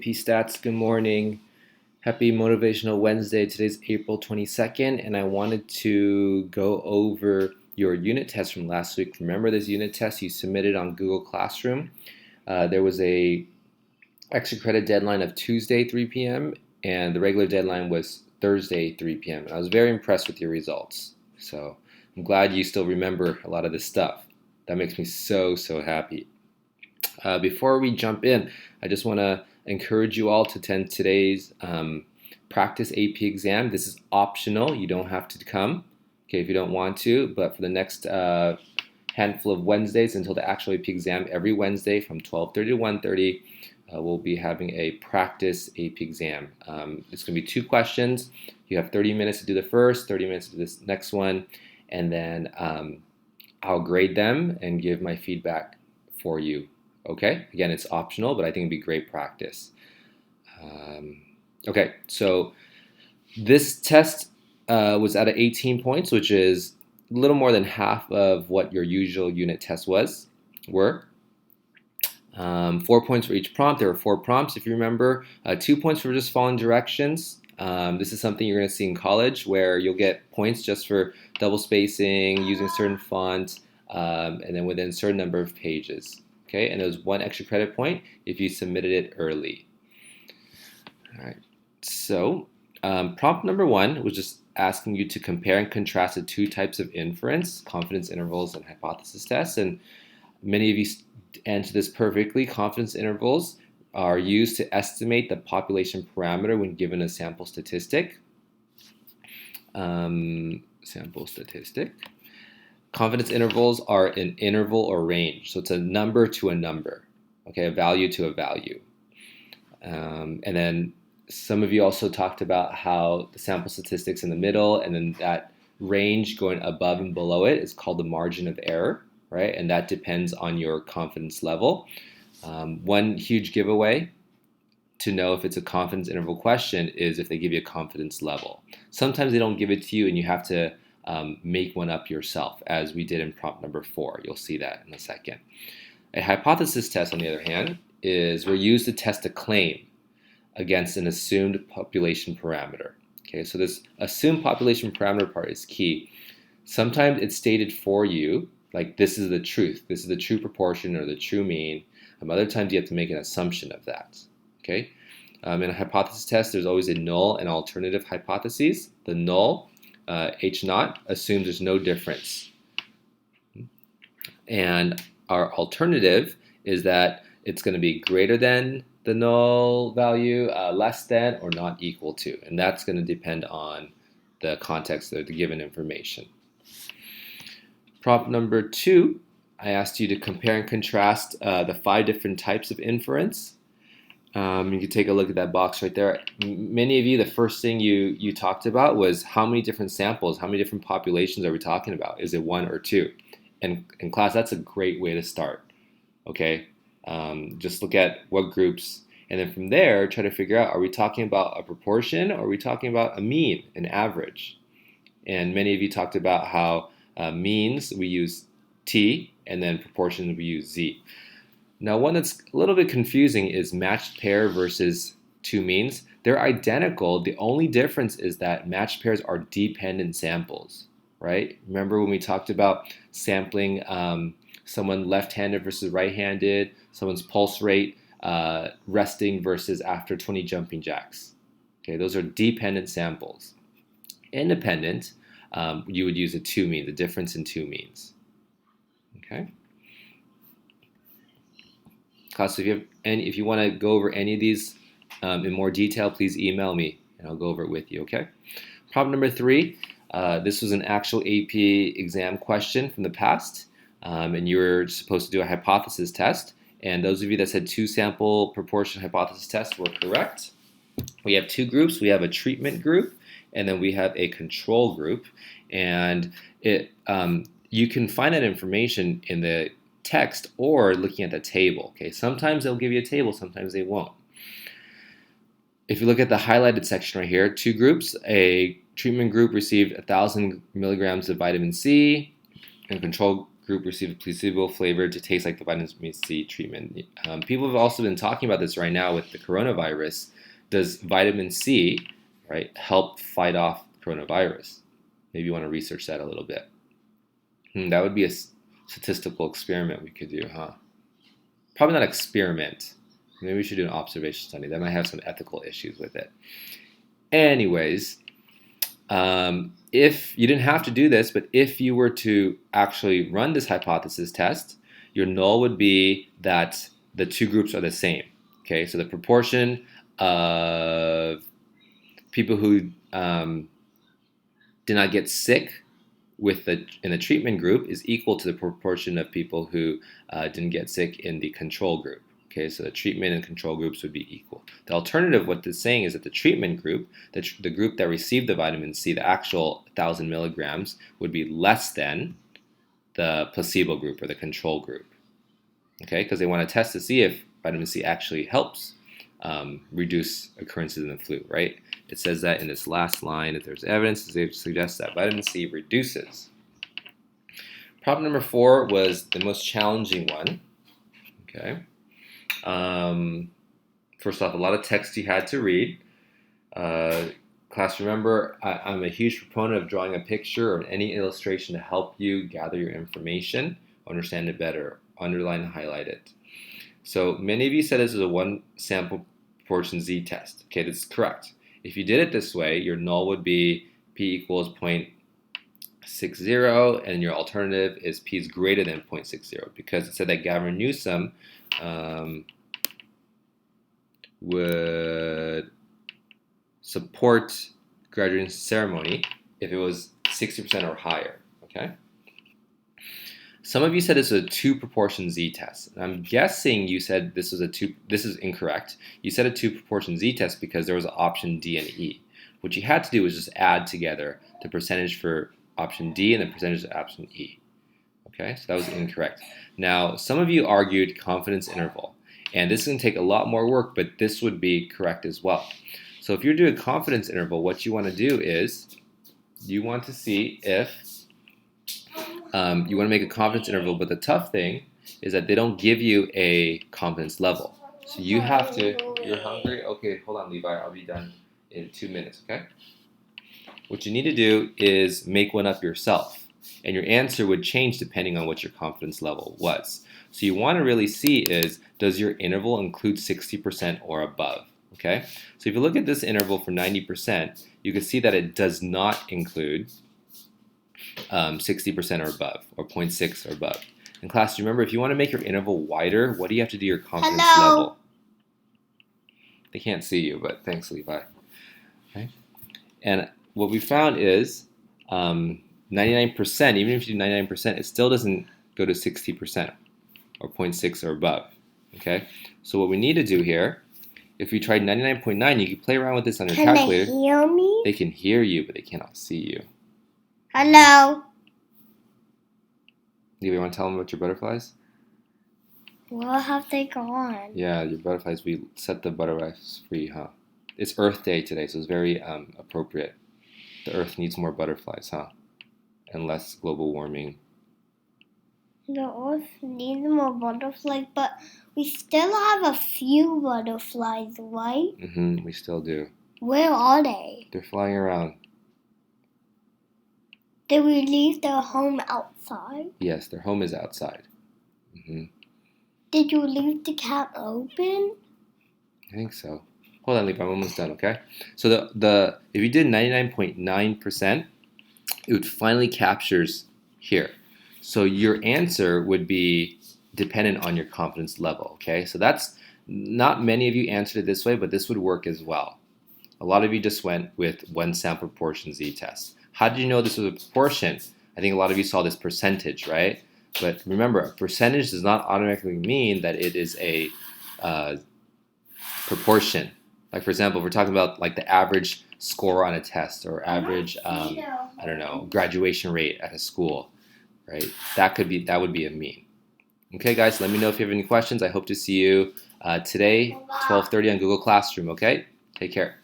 P-Stats, good morning. Happy Motivational Wednesday. Today's April 22nd, and I wanted to go over your unit test from last week. Remember this unit test you submitted on Google Classroom? There was a extra credit deadline of Tuesday, 3 p.m., and the regular deadline was Thursday, 3 p.m. And I was very impressed with your results. So I'm glad you still remember a lot of this stuff. That makes me so happy. Before we jump in, I just want to encourage you all to attend today's practice AP exam. This is optional. You don't have to come, okay, if you don't want to. But for the next handful of Wednesdays until the actual AP exam, every Wednesday from 12:30 to 1:30, we'll be having a practice AP exam. It's going to be 2 questions. You have 30 minutes to do the first, 30 minutes to do this next one, and then I'll grade them and give my feedback for you. Okay, again, it's optional, but I think it'd be great practice. Okay, so this test was out of 18 points, which is a little more than half of what your usual unit test were. 4 points for each prompt. There were 4 prompts, if you remember. 2 points for just following directions. This is something you're going to see in college, where you'll get points just for double spacing, using certain fonts, and then within a certain number of pages. Okay, and there was 1 extra credit point if you submitted it early. All right, so prompt number 1 was just asking you to compare and contrast the 2 types of inference, confidence intervals and hypothesis tests. And many of you answered this perfectly. Confidence intervals are used to estimate the population parameter when given a sample statistic. Confidence intervals are an interval or range, so it's a number to a number, okay, a value to a value. And then some of you also talked about how the sample statistics in the middle and then that range going above and below it is called the margin of error, right? And that depends on your confidence level. One huge giveaway to know if it's a confidence interval question is if they give you a confidence level. Sometimes they don't give it to you and you have to make one up yourself, as we did in prompt number 4. You'll see that in a second. A hypothesis test, on the other hand, we're used to test a claim against an assumed population parameter. Okay, so this assumed population parameter part is key. Sometimes it's stated for you, like this is the truth, this is the true proportion or the true mean. Other times you have to make an assumption of that. Okay, in a hypothesis test, there's always a null and alternative hypotheses. The null, H naught, assumes there's no difference. And our alternative is that it's going to be greater than the null value, less than, or not equal to. And that's going to depend on the context of the given information. Prompt number 2, I asked you to compare and contrast the 5 different types of inference. You can take a look at that box right there. Many of you, the first thing you talked about was how many different samples, how many different populations are we talking about? Is it 1 or 2? And in class, that's a great way to start. Okay, just look at what groups, and then from there, try to figure out, are we talking about a proportion or are we talking about a mean, an average? And many of you talked about how means, we use T, and then proportions, we use Z. Now, one that's a little bit confusing is matched pair versus 2 means. They're identical. The only difference is that matched pairs are dependent samples, right? Remember when we talked about sampling someone left-handed versus right-handed, someone's pulse rate, resting versus after 20 jumping jacks. Okay, those are dependent samples. Independent, you would use a 2 mean, the difference in 2 means. Okay. Class, if you want to go over any of these in more detail, please email me and I'll go over it with you. Okay. Problem number 3. This was an actual AP exam question from the past, and you were supposed to do a hypothesis test. And those of you that said 2 sample proportion hypothesis test were correct. We have 2 groups. We have a treatment group, and then we have a control group. And you can find that information in the text or looking at the table. Okay, sometimes they'll give you a table, sometimes they won't. If you look at the highlighted section right here, 2 groups. A treatment group received 1,000 milligrams of vitamin C, and a control group received a placebo flavor to taste like the vitamin C treatment. People have also been talking about this right now with the coronavirus. Does vitamin C, right, help fight off coronavirus? Maybe you want to research that a little bit. That would be a statistical experiment we could do, huh? Probably not experiment. Maybe we should do an observation study. That might have some ethical issues with it. Anyways, if you didn't have to do this, but if you were to actually run this hypothesis test, your null would be that the two groups are the same. Okay, so the proportion of people who did not get sick in the treatment group is equal to the proportion of people who didn't get sick in the control group. Okay, so the treatment and control groups would be equal. The alternative, what it's saying is that the treatment group, the group that received the vitamin C, the actual 1,000 milligrams, would be less than the placebo group or the control group. Okay, because they want to test to see if vitamin C actually helps reduce occurrences in the flu, right? It says that in this last line, if there's evidence to suggest that vitamin C reduces. Problem number 4 was the most challenging one. Okay. First off, a lot of text you had to read. Class, remember, I'm a huge proponent of drawing a picture or any illustration to help you gather your information, understand it better, underline and highlight it. So many of you said this is a one sample proportion z-test. Okay, that's correct. If you did it this way, your null would be p equals 0.60, and your alternative is p is greater than 0.60, because it said that Gavin Newsom would support graduation ceremony if it was 60% or higher. Okay. Some of you said this was a 2 proportion z-test. I'm guessing you said this was a 2. This is incorrect. You said a 2 proportion z-test because there was an option D and E. What you had to do was just add together the percentage for option D and the percentage of option E. Okay, so that was incorrect. Now, some of you argued confidence interval, and this is going to take a lot more work, but this would be correct as well. So if you're doing a confidence interval, what you want to do is you want to see if you want to make a confidence interval, but the tough thing is that they don't give you a confidence level. So you have to, you're hungry? Okay, hold on, Levi, I'll be done in 2 minutes, okay? What you need to do is make one up yourself, and your answer would change depending on what your confidence level was. So you want to really see is, does your interval include 60% or above, okay? So if you look at this interval for 90%, you can see that it does not include 60% or above, or 0.6 or above. In class, remember, if you want to make your interval wider, what do you have to do your confidence level? They can't see you, but thanks, Levi. Okay. And what we found is 99%, even if you do 99%, it still doesn't go to 60% or 0.6 or above. Okay. So what we need to do here, if we tried 99.9, you can play around with this on your calculator. Can they hear me? They can hear you, but they cannot see you. Hello. Levi, you want to tell them about your butterflies? Where have they gone? Yeah, your butterflies, we set the butterflies free, huh? It's Earth Day today, so it's very appropriate. The Earth needs more butterflies, huh? And less global warming. The Earth needs more butterflies, but we still have a few butterflies, right? Mm-hmm, we still do. Where are they? They're flying around. Did we leave their home outside? Yes, their home is outside. Mm-hmm. Did you leave the cat open? I think so. Hold on, Levi, I'm almost done, okay? So the if you did 99.9%, it would finally captures here. So your answer would be dependent on your confidence level, okay? So that's, not many of you answered it this way, but this would work as well. A lot of you just went with one sample proportion z-test. How did you know this was a proportion? I think a lot of you saw this percentage, right? But remember, a percentage does not automatically mean that it is a proportion. Like, for example, if we're talking about like the average score on a test or average, I don't know, graduation rate at a school, right? That would be a mean. Okay, guys, let me know if you have any questions. I hope to see you today, 12:30 on Google Classroom, okay? Take care.